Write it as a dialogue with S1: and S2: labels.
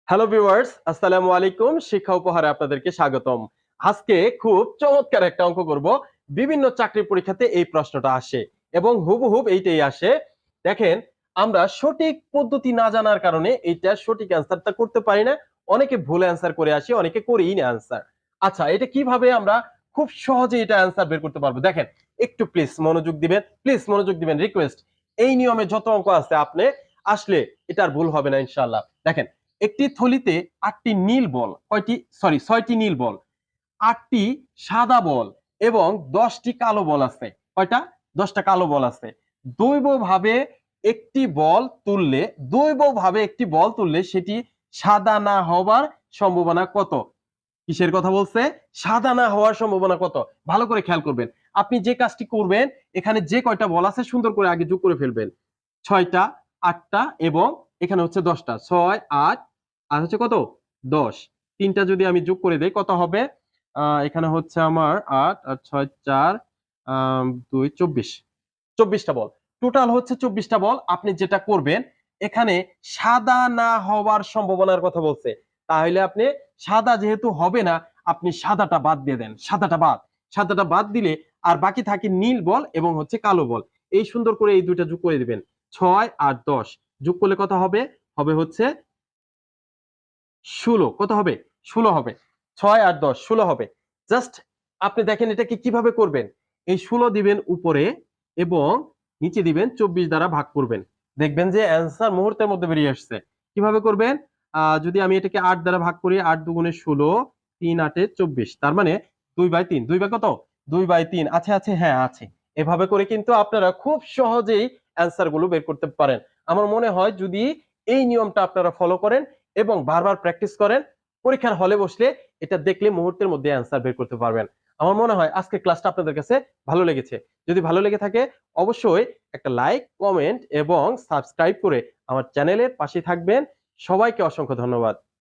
S1: Hello viewers, আসসালামু আলাইকুম। শিক্ষা উপহারে আপনাদেরকে স্বাগতম। আজকে খুব চমৎকার একটা অঙ্ক করব। বিভিন্ন চাকরি পরীক্ষাতে এই প্রশ্নটা আসে এবং হুবহুব এইটাই আসে। দেখেন, আমরা সঠিক পদ্ধতি না জানার কারণে এইটা সঠিক অ্যান্সারটা করতে পারি না। অনেকে ভুল অ্যান্সার করে আসি, অনেকে করিই না অ্যান্সার। আচ্ছা, এটা কিভাবে আমরা খুব সহজে এটা অ্যান্সার বের করতে পারবো? দেখেন, একটু প্লিজ মনোযোগ দিবেন, প্লিজ মনোযোগ দিবেন, রিকোয়েস্ট। এই নিয়মে যত অঙ্ক আছে আপনি আসলে এটার ভুল হবে না ইনশাআল্লাহ। দেখেন, একটি থলিতে ৮টি নীল বল, ছয়টি নীল বল, ৮টি সাদা বল এবং ১০টি কালো বল আছে। কয়টা? ১০টা কালো বল আছে। দৈবভাবে একটি বল তুললে দৈবভাবে একটি বল তুললে সেটি সাদা না হবার সম্ভাবনা কত? কিসের কথা বলছে? সাদা না হওয়ার সম্ভাবনা কত? ভালো করে খেয়াল করবেন। আপনি যে কাজটি করবেন, এখানে যে কয়টা বল আছে সুন্দর করে আগে যোগ করে ফেলবেন। ৬টা, ৮টা এবং এখানে হচ্ছে ১০টা। ৬, ৮ আর হচ্ছে কত? ১০। ৩টা যদি আমি যোগ করে দেই কত হবে? এখানে হচ্ছে আমার ৮ আর ৬ ৪ ২ ২৪। ২৪ টা বল। টোটাল হচ্ছে ২৪ টা বল। আপনি যেটা করবেন, এখানে সাদা না হওয়ার সম্ভাবনার কথা বলছে। তাহলে আপনি সাদা যেহেতু হবে না, আপনি সাদাটা বাদ দিয়ে দেন। সাদাটা বাদ। সাদাটা বাদ দিলে আর বাকি থাকে নীল বল এবং হচ্ছে কালো বল। এই সুন্দর করে এই ২ টা যোগ করে দিবেন। ৬ আর ১০ যোগ করলে কত হবে? হবে হচ্ছে ১৬। কত হবে? ১৬ হবে। ৬ আর ১০ ১৬ হবে। জাস্ট আপনি দেখেন এটাকে কিভাবে করবেন। এই ১৬ দিবেন উপরে এবং নিচে দিবেন ২৪ দ্বারা ভাগ করবেন। দেখবেন যে অ্যান্সার মুহূর্তের মধ্যে বেরিয়ে আসছে। কিভাবে করবেন? যদি আমি এটাকে ৮ দ্বারা ভাগ করি, ৮ দুগুণে ১৬, ৩ ৮ এ ২৪। তার মানে ২/৩। ২ কত? ২/৩ আছে, আছে? হ্যাঁ, আছে। এভাবে করে কিন্তু আপনারা খুব সহজেই অ্যান্সার গুলো বের করতে পারেন। আমার মনে হয় যদি এই নিয়মটা আপনারা ফলো করেন এবং বারবার প্র্যাকটিস করেন, পরীক্ষার হলে বসলে এটা দেখলে মুহূর্তের মধ্যে অ্যান্সার বের করতে পারবেন। আমার মনে হয় আজকের ক্লাসটা আপনাদের কাছে ভালো লেগেছে। যদি ভালো লেগে থাকে অবশ্যই একটা লাইক, কমেন্ট এবং সাবস্ক্রাইব করে আমার চ্যানেলের পাশে থাকবেন। সবাইকে অসংখ্য ধন্যবাদ।